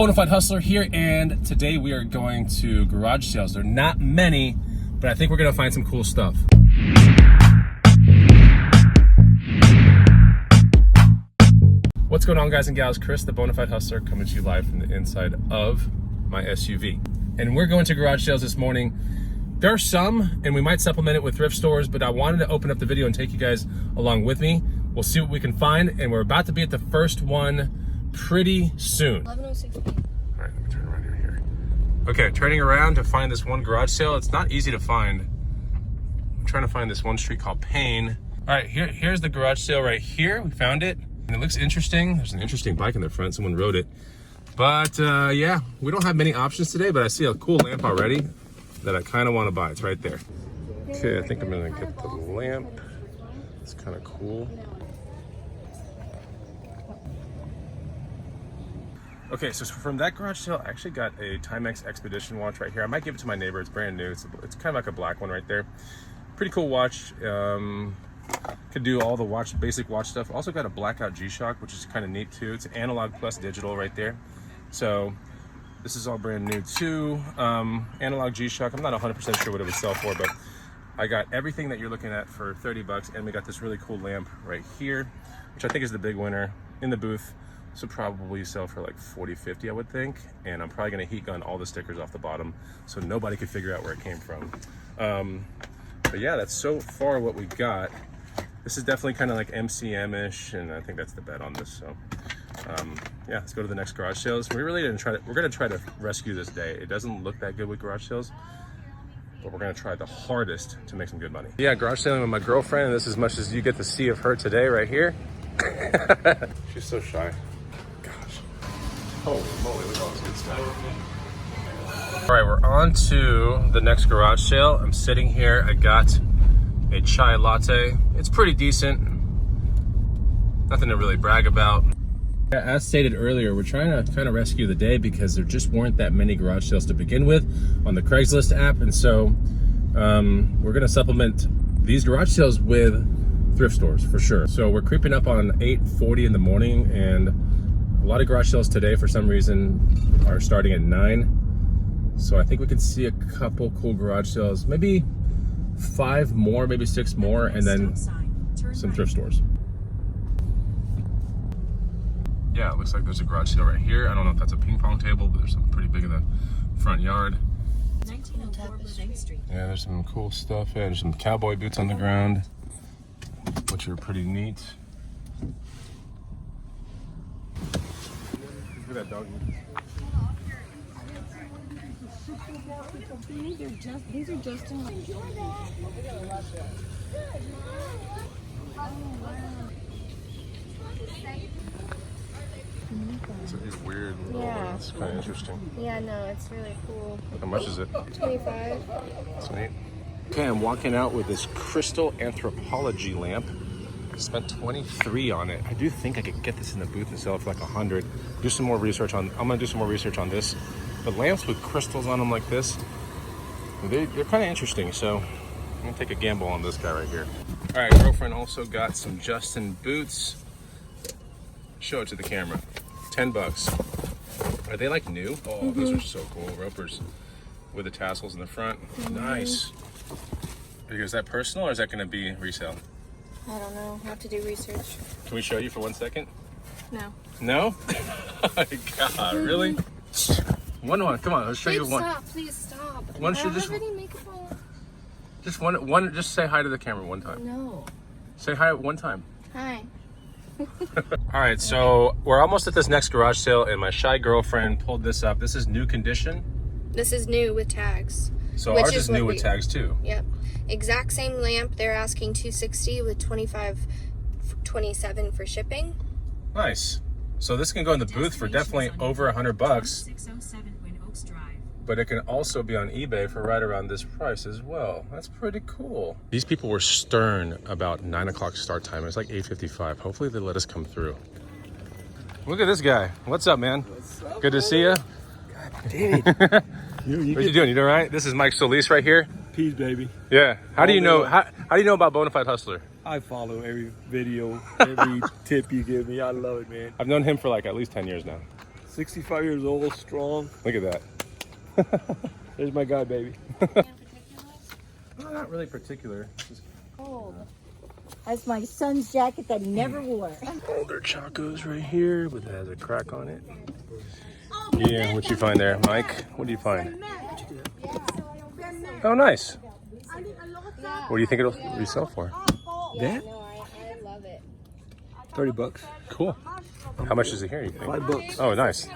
Bonafide Hustler here, and today we are going to garage sales. There are not many, but I think we're gonna find some cool stuff. What's going on, guys and gals? Chris, the Bonafide Hustler, coming to you live from the inside of my SUV. And we're going to garage sales this morning. There are some, and we might supplement it with thrift stores, but I wanted to open up the video and take you guys along with me. We'll see what we can find, and we're about to be at the first one pretty soon. 11:06. All right, let me turn around here. Okay, turning around to find this one garage sale. It's not easy to find. I'm trying to find this one street called Payne. All right, here's the garage sale right here. We found it, and it looks interesting. There's an interesting bike in the front. Someone rode it. But yeah, we don't have many options today, but I see a cool lamp already that I kind of want to buy. It's right there. Okay, I think I'm gonna get the lamp. It's kind of cool. Okay, so from that garage sale, I actually got a Timex Expedition watch right here. I might give it to my neighbor. It's brand new. It's kind of like a black one right there. Pretty cool watch. Could do all the basic watch stuff. Also got a blackout G-Shock, which is kind of neat too. It's analog plus digital right there. So this is all brand new too. Analog G-Shock. I'm not 100% sure what it would sell for, but I got everything that you're looking at for 30 bucks. And we got this really cool lamp right here, which I think is the big winner in the booth. This would probably sell for like 40, 50, I would think. And I'm probably gonna heat gun all the stickers off the bottom so nobody could figure out where it came from. But yeah, that's so far what we got. This is definitely kind of like MCM-ish, and I think that's the bet on this. So yeah, let's go to the next garage sales. We're gonna try to rescue this day. It doesn't look that good with garage sales, but we're gonna try the hardest to make some good money. Yeah, garage selling with my girlfriend, and this is as much as you get to see of her today right here. She's so shy. Holy moly, look at all this good stuff. All right, we're on to the next garage sale. I'm sitting here, I got a chai latte. It's pretty decent. Nothing to really brag about. Yeah, as stated earlier, we're trying to kind of rescue the day because there just weren't that many garage sales to begin with on the Craigslist app. And so we're gonna supplement these garage sales with thrift stores for sure. So we're creeping up on 8:40 in the morning, and a lot of garage sales today, for some reason, are starting at 9. So I think we can see a couple cool garage sales, maybe 5 more, maybe 6 more, and then some thrift stores. Yeah, it looks like there's a garage sale right here. I don't know if that's a ping pong table, but there's something pretty big in the front yard. 1904 Bourbon Street. Yeah, there's some cool stuff. Yeah, there's some cowboy boots on the ground, which are pretty neat. Look at that doggy. These are just in like It's weird. Yeah. It's kind of interesting. Yeah, no, it's really cool. How much is it? 25. That's neat. Okay, I'm walking out with this crystal anthropology lamp. Spent 23 on it. I do think I could get this in the booth and sell it for like 100. I'm gonna do some more research on this. The lamps with crystals on them like this, they're kind of interesting. So I'm gonna take a gamble on this guy right here. All right, girlfriend also got some Justin boots. Show it to the camera. 10 bucks. Are they like new? Oh, those are so cool. Ropers with the tassels in the front. Nice. Is that personal or is that gonna be resale? I don't know. I have to do research. Can we show you for 1 second? No. No? Oh my God, really? One. Come on, let's show you one. Stop, please stop. One should I don't have any makeup on. Just one. Just say hi to the camera one time. No. Say hi one time. Hi. All right, so we're almost at this next garage sale, and my shy girlfriend pulled this up. This is new condition. This is new with tags. So ours is new with tags too. Yep. Exact same lamp. They're asking $260 with $25.27 for shipping. Nice. So this can go in the booth for definitely over 100 bucks. But it can also be on eBay for right around this price as well. That's pretty cool. These people were stern about 9 o'clock start time. It's like 8:55. Hopefully they let us come through. Look at this guy. What's up, man? What's up, Good to see you. God dang it. What you doing? You doing all right? This is Mike Solis right here. Peace, baby. Yeah. How do you know about Bonafide Hustler? I follow every video, every tip you give me. I love it, man. I've known him for like at least 10 years now. 65 years old, strong. Look at that. There's my guy, baby. No, not really particular. Just Cold. That's my son's jacket that he never wore. older Chacos right here, but it has a crack on it. Yeah, what you find there, Mike? What do you find? Oh, nice. What do you think it'll resell for? That? No, I love it. 30 bucks. Cool. How much is it here, you think? $5. Oh, nice.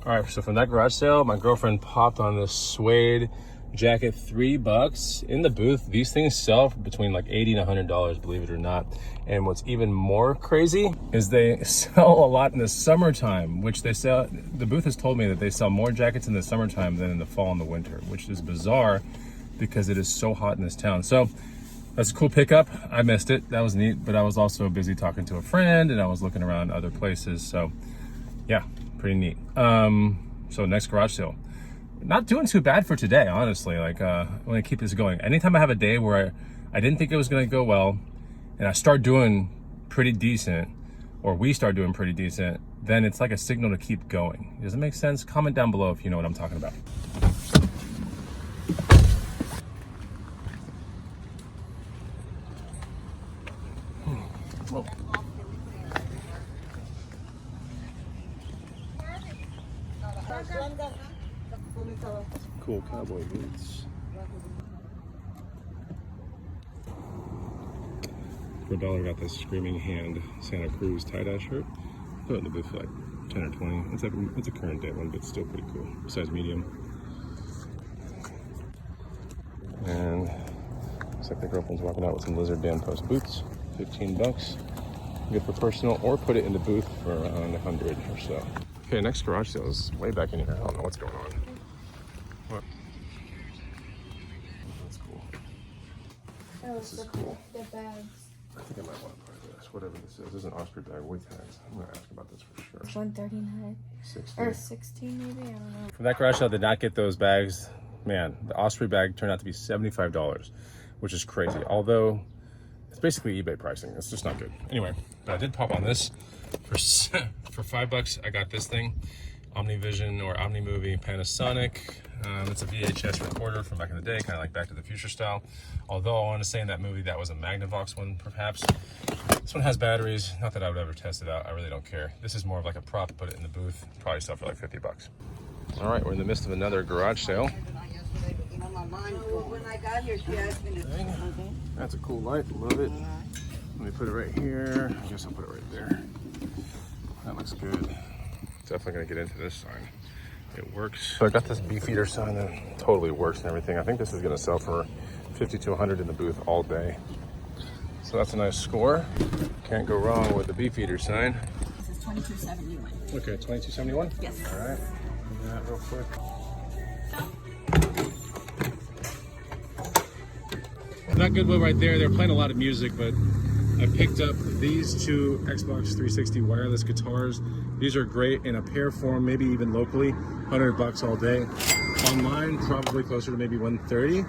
All right, so from that garage sale, my girlfriend popped on this suede jacket, $3 in the booth. These things sell for between like $80 and $100, believe it or not. And what's even more crazy is they sell a lot in the summertime, which they sell. The booth has told me that they sell more jackets in the summertime than in the fall and the winter, which is bizarre because it is so hot in this town. So that's a cool pickup. I missed it. That was neat, but I was also busy talking to a friend and I was looking around other places. So yeah, pretty neat. So next garage sale. Not doing too bad for today, honestly. Like, I'm gonna keep this going. Anytime I have a day where I didn't think it was gonna go well, and I start doing pretty decent, or we start doing pretty decent, then it's like a signal to keep going. Does it make sense? Comment down below if you know what I'm talking about. Whoa. Cool cowboy boots. For $1, got this Screaming Hand Santa Cruz tie-dye shirt. Put it in the booth for like 10 or 20. It's a current day one, but still pretty cool. Size medium. And looks like the girlfriend's walking out with some Lizard Dan Post boots. $15. Good for personal, or put it in the booth for around 100 or so. Okay, next garage sale is way back in here. I don't know what's going on. What? That's cool. Oh, This is cool. The bags. I think I might want to buy this. Whatever this is. This is an Osprey bag with tags. I'm gonna ask about this for sure. 139 60. or 16 maybe. I don't know. From that garage sale, I did not get those bags. Man, the Osprey bag turned out to be $75, which is crazy. Although it's basically eBay pricing. It's just not good. Anyway, but I did pop on this for $5. I got this thing, OmniVision or OmniMovie Panasonic. It's a VHS recorder from back in the day, kind of like Back to the Future style. Although I want to say in that movie that was a Magnavox one, perhaps. This one has batteries. Not that I would ever test it out. I really don't care. This is more of like a prop. Put it in the booth. Probably sell for like $50. All right, we're in the midst of another garage sale. When I got here, she asked me to. That's a cool light. Love it. Let me put it right here. I guess I'll put it right there. That looks good. Definitely gonna get into this sign. It works. So I got this Beefeater sign that totally works and everything. I think this is gonna sell for 50 to 100 in the booth all day. So that's a nice score. Can't go wrong with the Beefeater sign. This is 2271. Okay, 2271? Yes. All right, do that real quick. That Goodwill right there, they're playing a lot of music, but I picked up these two Xbox 360 wireless guitars. These are great in a pair form, maybe even locally, $100 all day. Online, probably closer to maybe 130.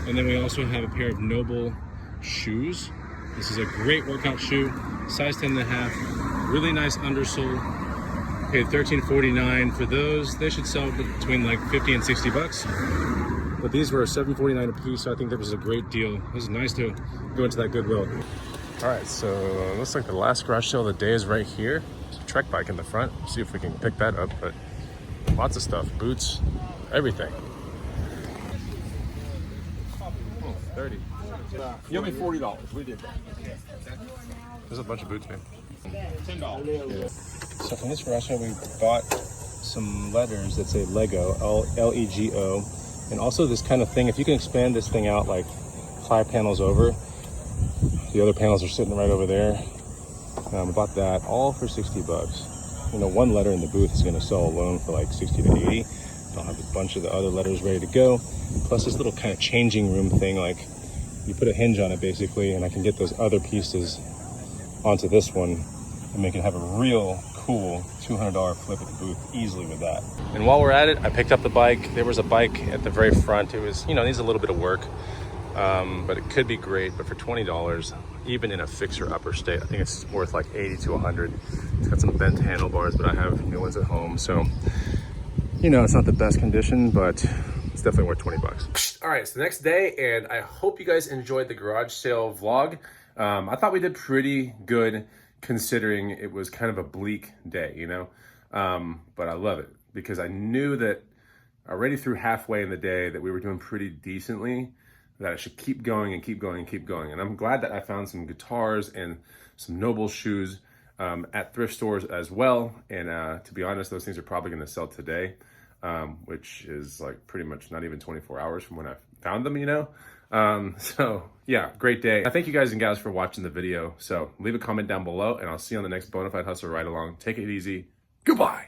And then we also have a pair of Noble shoes. This is a great workout shoe, size 10.5, really nice undersole. Paid $13.49 for those. They should sell between like 50 and $60. But these were $7.49 a piece, so I think that was a great deal. It was nice to go into that Goodwill. All right, so looks like the last garage sale of the day is right here. There's a Trek bike in the front. See if we can pick that up, but lots of stuff, boots, everything. Oh, 30. You owe me $40. We did that. There's a bunch of boots here. $10. Yeah. So from this garage sale, we bought some letters that say Lego, L-E-G-O. And also this kind of thing, if you can expand this thing out like 5 panels over, the other panels are sitting right over there. I bought that all for $60. You know, one letter in the booth is gonna sell alone for like 60 to 80. I'll have a bunch of the other letters ready to go. Plus this little kind of changing room thing, like you put a hinge on it basically, and I can get those other pieces onto this one and make it have a real cool $200 flip at the booth easily with that. And while we're at it, I picked up the bike. There was a bike at the very front. It was, you know, needs a little bit of work, but it could be great. But for $20, even in a fixer-upper state. I think it's worth like 80 to 100. It's got some bent handlebars, but I have new ones at home, so you know, it's not the best condition, but it's definitely worth 20 bucks. All right, it's the next day, and I hope you guys enjoyed the garage sale vlog. I thought we did pretty good considering it was kind of a bleak day, you know? But I love it because I knew that already through halfway in the day that we were doing pretty decently, that I should keep going and keep going and keep going. And I'm glad that I found some guitars and some Noble shoes at thrift stores as well. And to be honest, those things are probably gonna sell today, which is like pretty much not even 24 hours from when I found them, you know? So yeah, great day. I thank you guys and gals for watching the video. So leave a comment down below and I'll see you on the next Bonafide Hustle ride along. Take it easy. Goodbye.